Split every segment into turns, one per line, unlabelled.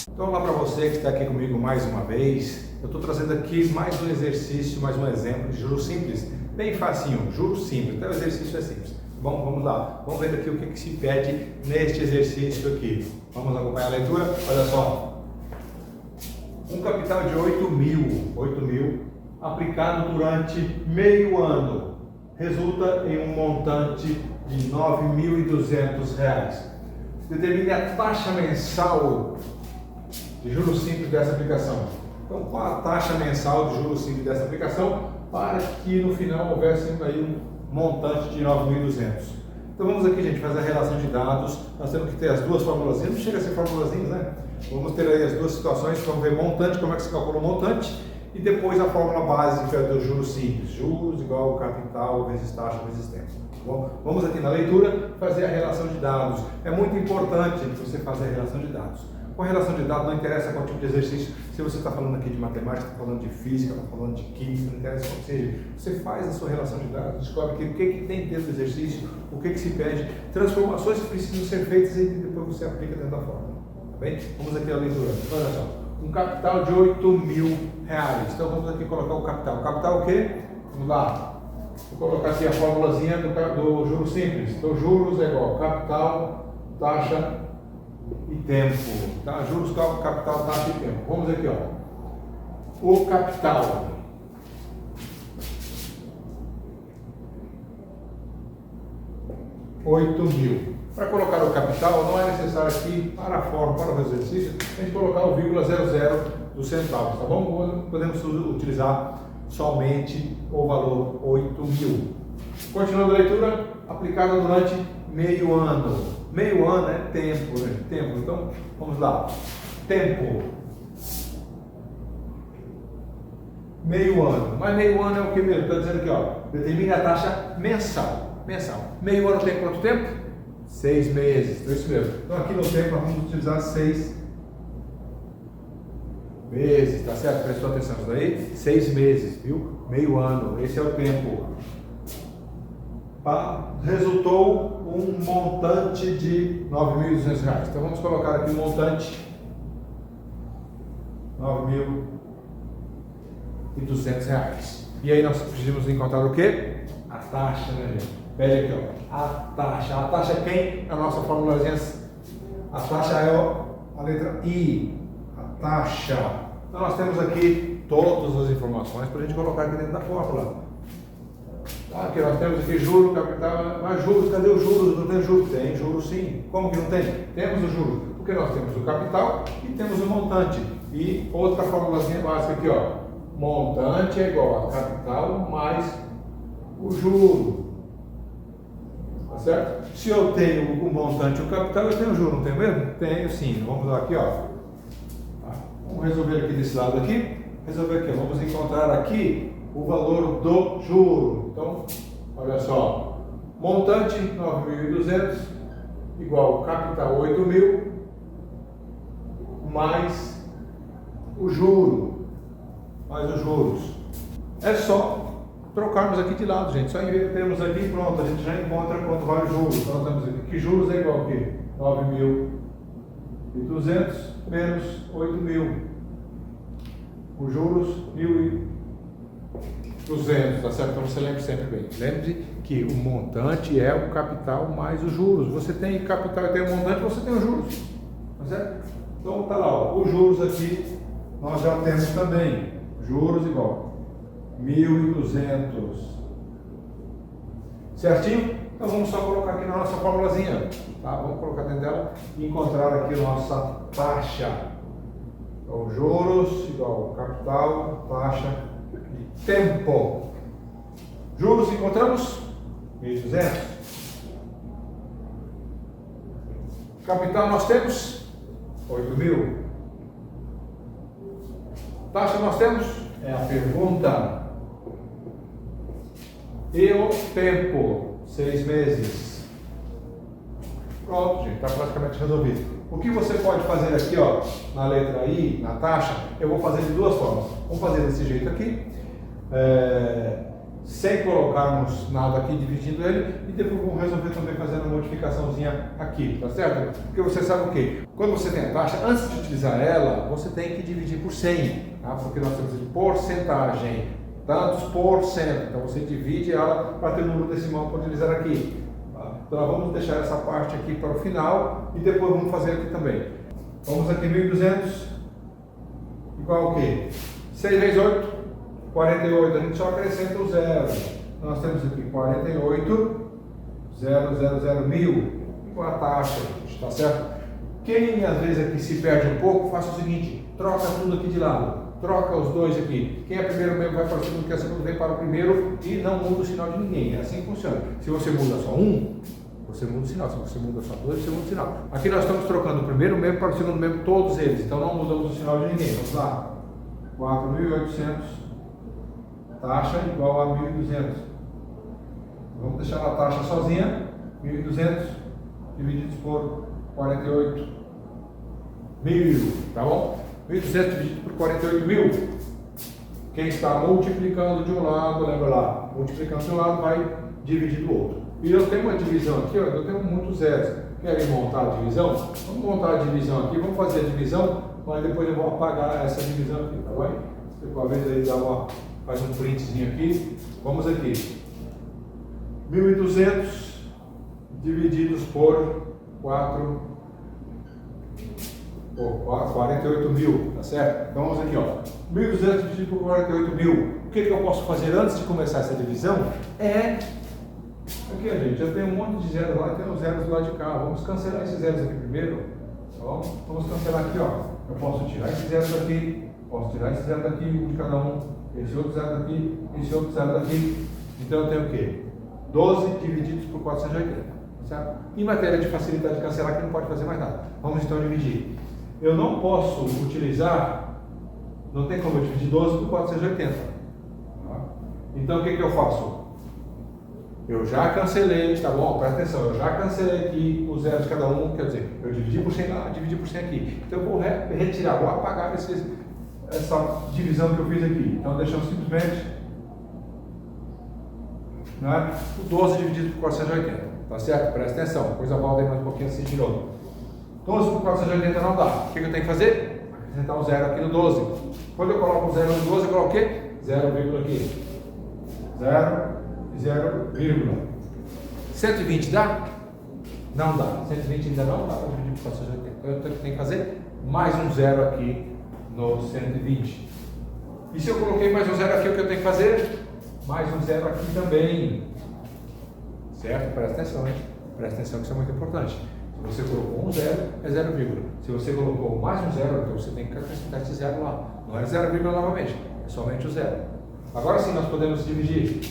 Então, olá para você que está aqui comigo mais uma vez. Eu estou trazendo aqui mais um exercício, mais um exemplo de juros simples, bem facinho, juros simples. Então, o exercício é simples. Bom, vamos lá. Vamos ver aqui o que se pede neste exercício aqui. Vamos acompanhar a leitura? Olha só. Um capital de 8 mil aplicado durante meio ano resulta em um montante de R$ 9.200. Determine a taxa mensal de juros simples dessa aplicação. Então, qual a taxa mensal de juros simples dessa aplicação para que no final houvesse aí um montante de 9.200? Então vamos aqui, gente, fazer a relação de dados. Nós temos que ter as duas formulazinhas, não chega a ser formulazinhas, né? Vamos ter aí as duas situações, vamos ver montante, como é que se calcula o montante, e depois a fórmula básica dos juros simples. Juros igual ao capital vezes taxa vezes tempo. Bom, vamos aqui na leitura fazer a relação de dados. É muito importante você fazer a relação de dados. Com a relação de dados, não interessa qual tipo de exercício, se você está falando aqui de matemática, está falando de física, está falando de química, não interessa qual seja, você faz a sua relação de dados, descobre o que tem dentro do exercício, o que se pede, transformações que precisam ser feitas e depois você aplica dentro da fórmula. Tá bem? Vamos aqui à leitura. Olha só, um capital de R$ 8.000. Então vamos aqui colocar o capital. O capital o quê? Vamos lá. Vou colocar aqui a formulazinha do juros simples. Então juros é igual capital, taxa e tempo, tá? Juros, capital, taxa e tempo. Vamos aqui, ó. O capital R$8.000. Para colocar o capital, não é necessário aqui, para a forma, para o exercício, a gente colocar o 0,00 dos centavos, tá bom? Podemos utilizar somente o valor 8.000. Continuando a leitura, aplicada durante meio ano. Meio ano é tempo, né? Tempo. Então, vamos lá. Tempo. Meio ano. Mas meio ano é o que mesmo? Está dizendo aqui, ó. Determine a taxa mensal. Mensal. Meio ano tem quanto tempo? 6 meses. Então, isso mesmo. Então, aqui no tempo, nós vamos utilizar 6 meses. Tá certo? Prestou atenção nisso daí? 6 meses, viu? Meio ano. Esse é o tempo. Resultou um montante de R$ 9.200. Então vamos colocar aqui o montante R$ 9.200. E aí nós precisamos encontrar o quê? A taxa, né, gente? Pede aqui, ó. A taxa. A taxa é quem? A nossa formulazinha. A taxa é a letra I. A taxa. Então nós temos aqui todas as informações para a gente colocar aqui dentro da fórmula. Aqui nós temos aqui juros, capital, mas juros, cadê os juros? Não tem juros? Tem juros sim. Como que não tem? Temos os juros, porque nós temos o capital e temos o montante. E outra formulazinha básica aqui, ó. Montante é igual a capital mais o juro. Tá certo? Se eu tenho o montante e o capital, eu tenho o juro, não tenho mesmo? Tenho sim. Vamos lá aqui, ó. Vamos resolver aqui desse lado aqui. Resolver aqui, vamos encontrar aqui o valor do juro. Então, olha só, montante 9.200 igual capital 8.000 mais o juro, mais os juros. É só trocarmos aqui de lado, gente. Só invertermos aqui e pronto, a gente já encontra quanto vale o juros. Então, nós temos aqui que juros é igual a quê? 9.200 menos 8.000. Os juros 1.200, tá certo? Então você lembre sempre bem. Lembre que o montante é o capital mais os juros. Você tem capital e tem o montante, você tem os juros. Tá certo? Então tá lá, ó. Os juros aqui nós já temos também. Juros igual 1.200. Certinho? Então vamos só colocar aqui na nossa formulazinha. Tá? Vamos colocar dentro dela e encontrar aqui a nossa taxa. Então, juros igual capital, taxa e tempo. Juros encontramos 1.200. Capital nós temos 8.000. Taxa nós temos? É a pergunta. E o tempo? 6 meses. Pronto, gente, está praticamente resolvido. O que você pode fazer aqui, ó, na letra I, na taxa, eu vou fazer de duas formas. Vamos fazer desse jeito aqui. sem colocarmos nada aqui, dividindo ele, e depois vamos resolver também fazendo uma modificaçãozinha aqui, tá certo? Porque você sabe o quê? Quando você tem a taxa, antes de utilizar ela, você tem que dividir por 100, tá? Porque nós temos de porcentagem, tantos por cento, então você divide ela para ter o número decimal para utilizar aqui. Tá? Então nós vamos deixar essa parte aqui para o final e depois vamos fazer aqui também. Vamos aqui 1.200 igual o quê? 6 vezes 8, 48, a gente só acrescenta o zero. Nós temos aqui 48, 000, 1000, igual a taxa, está certo? Quem às vezes aqui se perde um pouco, faça o seguinte, troca tudo aqui de lado. Troca os dois aqui. Quem é primeiro membro vai para o segundo, quem é segundo vem para o primeiro e não muda o sinal de ninguém. É assim que funciona. Se você muda só um, você muda o sinal. Se você muda só dois, você muda o sinal. Aqui nós estamos trocando o primeiro membro para o segundo membro, todos eles. Então não mudamos o sinal de ninguém. Vamos lá. 4.800. Taxa igual a 1.200. Vamos deixar a taxa sozinha. 1.200 divididos por 48.000. Tá bom? 1.200 dividido por 48.000. Quem está multiplicando de um lado, lembra lá, multiplicando de um lado vai dividir do outro. E eu tenho uma divisão aqui, ó, eu tenho muitos zeros. Querem montar a divisão? Vamos montar a divisão aqui, vamos fazer a divisão, mas depois eu vou apagar essa divisão aqui, tá bom? Uma vez aí faz um printzinho aqui. Vamos aqui. 1.200 divididos por 48.000, tá certo? Então vamos aqui, ó. 1.200 dividido por 48.000. O que eu posso fazer antes de começar essa divisão? Aqui, gente, eu tenho um monte de zeros lá, tem os zeros do lado de cá. Vamos cancelar esses zeros aqui primeiro. Então, vamos cancelar aqui, ó. Eu posso tirar esses zeros daqui, posso tirar esse zero daqui, um de cada um, esse outro zero daqui, esse outro zero daqui. Então eu tenho o quê? 12 divididos por 480, certo? Em matéria de facilidade de cancelar, aqui não pode fazer mais nada. Vamos então dividir. Eu não posso utilizar, não tem como eu dividir 12 por 480. Tá? Então o que eu faço? Eu já cancelei, tá bom? Presta atenção, eu já cancelei aqui os zeros de cada um, quer dizer, eu dividi por 100 lá, dividi por 100 aqui. Então eu vou retirar, vou apagar essa divisão que eu fiz aqui. Então deixamos simplesmente, né, o 12 dividido por 480, tá certo? Presta atenção, depois eu volto aí mais um pouquinho assim de novo. 12 por 480 não dá. O que eu tenho que fazer? Acrescentar um zero aqui no 12. Quando eu coloco um zero no 12, eu coloco o quê? 0, aqui. 0 e 0, 120 dá? Não dá. 120 ainda não dá para dividir por 480. Então eu tenho que fazer mais um zero aqui no 120. E se eu coloquei mais um zero aqui, o que eu tenho que fazer? Mais um zero aqui também. Certo? Presta atenção, hein? Presta atenção que isso é muito importante. Se você colocou um zero, é 0, se você colocou mais um zero, então você tem que acrescentar esse zero lá. Não é 0, novamente, é somente o zero. Agora sim nós podemos dividir.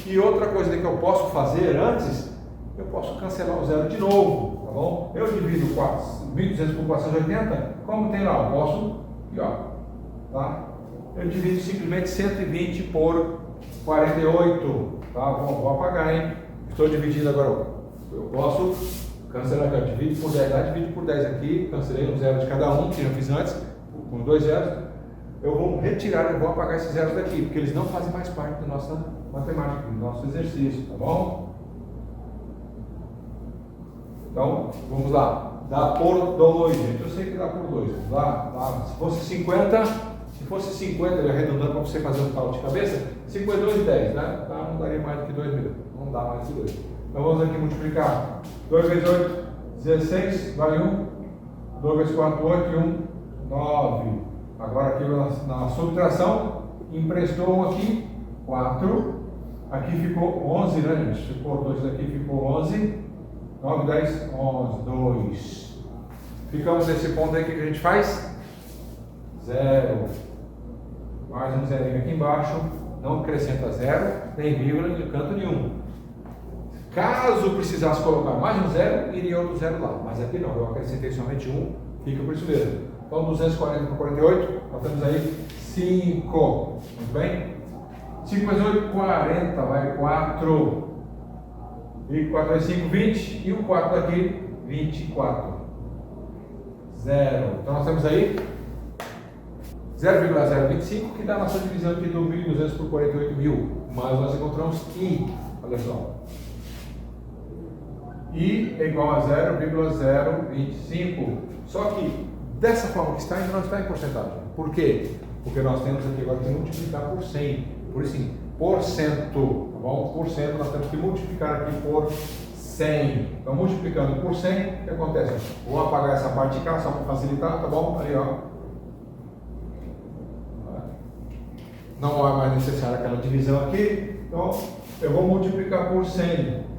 E outra coisa que eu posso fazer antes, eu posso cancelar o zero de novo, tá bom? Eu divido 1.200 por 480, como tem lá, eu posso, e ó, tá? Eu divido simplesmente 120 por 48, tá? Vou apagar, hein? Estou dividindo agora, eu posso cancelar aqui, ó, divido por 10 lá, divido por 10 aqui, cancelei um zero de cada um, que eu fiz antes, com 2 zeros. Eu vou retirar, eu vou apagar esses zeros daqui, porque eles não fazem mais parte da nossa matemática, do nosso exercício, tá bom? Então, vamos lá. Dá por 2, gente. Eu sei que dá por 2. Dá. Se fosse 50, ele arredondando para você fazer um cálculo de cabeça, 52 e 10, né? Tá, não daria mais do que 2 mil. Não dá mais que 2. Então vamos aqui multiplicar. 2 vezes 8, 16, vale 1. 2 vezes 4, 8 e 1, 9. Agora aqui na subtração, emprestou um aqui, 4. Aqui ficou 11, né, gente? Ficou 2 aqui, ficou 11. 9, 10, 11, 2. Ficamos nesse ponto aí, o que a gente faz? 0. Mais um zerinho aqui embaixo. Não acrescenta 0, nem vírgula, nem canto nenhum. Caso precisasse colocar mais um 0, iria outro 0 lá. Mas aqui não, eu acrescentei somente 1, fica por isso mesmo. Então 240 por 48, nós temos aí 5. Muito bem? 5 mais 8, 40, vai 4. E 4 vezes 5, 20. E o 4 daqui, 24. 0. Então nós temos aí 0,025, que dá a nossa divisão aqui do 1.200 por 48.000. mas nós encontramos I, olha só. I é igual a 0,025. Só que dessa forma que está, ainda não está em porcentagem. Por quê? Porque nós temos aqui agora que multiplicar por 100. Por isso, porcento, tá bom? Por cento nós temos que multiplicar aqui por 100. Então, multiplicando por 100, o que acontece? Vou apagar essa parte de cá só para facilitar, tá bom? Aí, ó. Não é mais necessária aquela divisão aqui. Então, eu vou multiplicar por 100.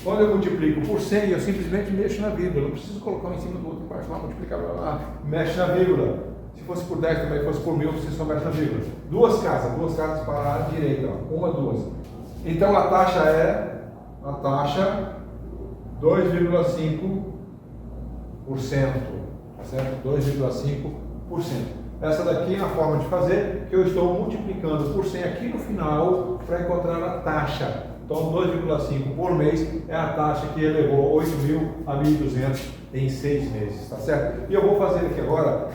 Quando eu multiplico por 100, eu simplesmente mexo na vírgula. Eu não preciso colocar um em cima do outro, embaixo lá, multiplicar lá, mexe na vírgula. Se fosse por 10 também, fosse por 1000, você só mexe na vírgula. Duas casas para a direita, ó. Uma, duas. Então a taxa é 2,5%. Tá certo? 2,5%. Essa daqui é a forma de fazer, que eu estou multiplicando por 100 aqui no final para encontrar a taxa. Então, 2,5 por mês é a taxa que elevou 8.000 a 1.200 em 6 meses, tá certo? E eu vou fazer aqui agora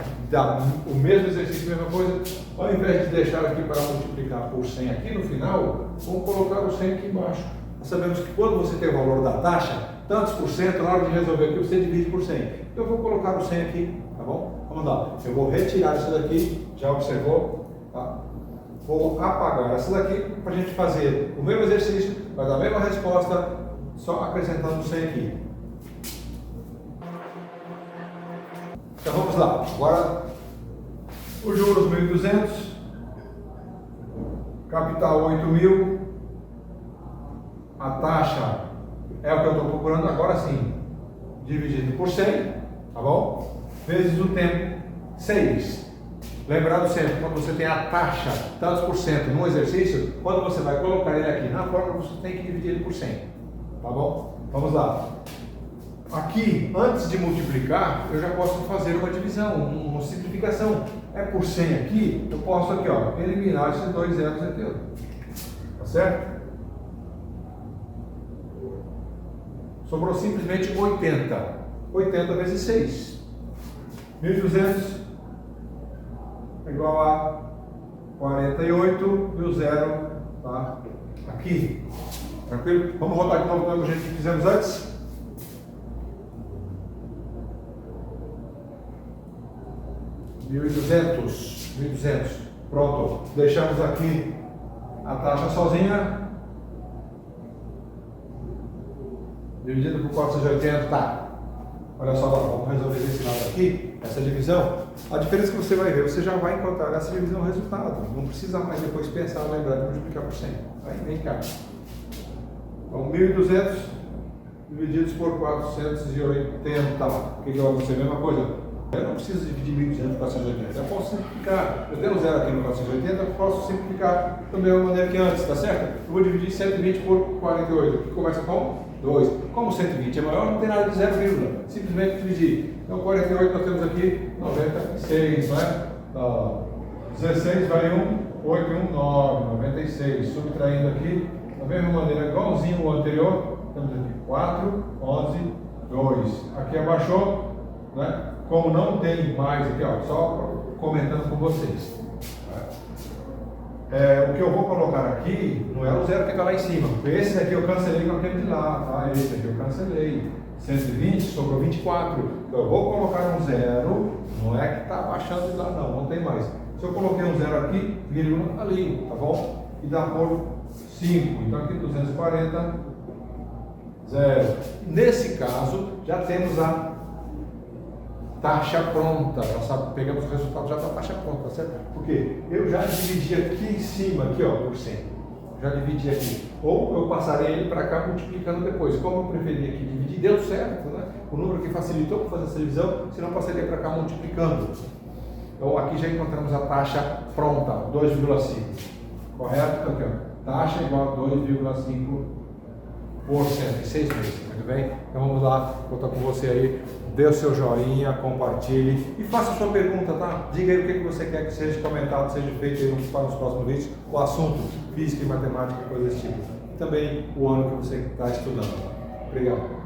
o mesmo exercício, a mesma coisa. Ao invés de deixar aqui para multiplicar por 100 aqui no final, vamos colocar o 100 aqui embaixo. Nós sabemos que quando você tem o valor da taxa, tantos por cento, na hora de resolver aqui, você divide por 100. Eu vou colocar o 100 aqui, tá bom? Vamos lá. Eu vou retirar isso daqui, já observou? Tá? Vou apagar essa daqui para a gente fazer o mesmo exercício, vai dar a mesma resposta, só acrescentando o 100 aqui. Então vamos lá. Agora, os juros 1.200, capital 8.000, a taxa é o que eu estou procurando agora sim, dividido por 100, tá bom? Vezes o tempo, 6. Lembrando sempre, quando você tem a taxa, tantos por cento no exercício, quando você vai colocar ele aqui na fórmula, você tem que dividir ele por 100. Tá bom? Vamos lá. Aqui, antes de multiplicar, eu já posso fazer uma divisão, uma simplificação. É por 100 aqui, eu posso aqui, ó, eliminar esses dois zeros aqui, ó. Tá certo? Sobrou simplesmente 80. 80 vezes 6. 1.200 é igual a 48 e o zero tá aqui. Tranquilo? Vamos voltar de novo do jeito que fizemos antes. $1.200. Pronto. Deixamos aqui a taxa sozinha. Dividido por 480, tá. Olha só, vamos resolver esse lado aqui, essa divisão. A diferença que você vai ver, você já vai encontrar essa divisão no resultado. Não precisa mais depois pensar, lembrar de multiplicar por 100. Vem cá. Então, 1.200 divididos por 480. O que vai acontecer? A mesma coisa. Eu não preciso dividir 1.200 por 480. Eu posso simplificar. Eu tenho zero aqui no 480, eu posso simplificar da mesma maneira que antes, tá certo? Eu vou dividir 120 por 48. Que começa com 2. Como 120 é maior, não tem nada de 0, simplesmente dividir. Então, 48 nós temos aqui 96, né? 16 vai 1, 8 e 1, 9, 96. Subtraindo aqui, da mesma maneira, igualzinho ao anterior, temos aqui 4, 11, 2. Aqui abaixou, né? Como não tem mais aqui, ó, só comentando com vocês. O que eu vou colocar aqui não é o zero que está lá em cima. Esse daqui eu cancelei com aquele de lá, tá? Esse aqui eu cancelei. 120, sobrou 24. Então eu vou colocar um zero, não é que está abaixando de lá, não tem mais. Se eu coloquei um zero aqui, vírgula ali, tá bom? E dá por 5. Então aqui 240, zero. Nesse caso, já temos a taxa pronta, nós pegamos o resultado já da taxa pronta, certo? Porque eu já dividi aqui em cima, aqui ó, por 100, já dividi aqui, ou eu passarei ele para cá multiplicando depois, como eu preferi aqui dividir, deu certo, né? O número que facilitou para fazer essa divisão, senão eu passaria para cá multiplicando. Então aqui já encontramos a taxa pronta, 2,5, correto? Então aqui ó, taxa igual a 2,5% em 6 meses, muito bem? Então vamos lá, vou estar com você aí. Dê o seu joinha, compartilhe e faça a sua pergunta, tá? Diga aí o que você quer que seja comentado, seja feito aí nos próximos vídeos, o assunto física e matemática, coisa desse tipo. E também o ano que você está estudando. Obrigado.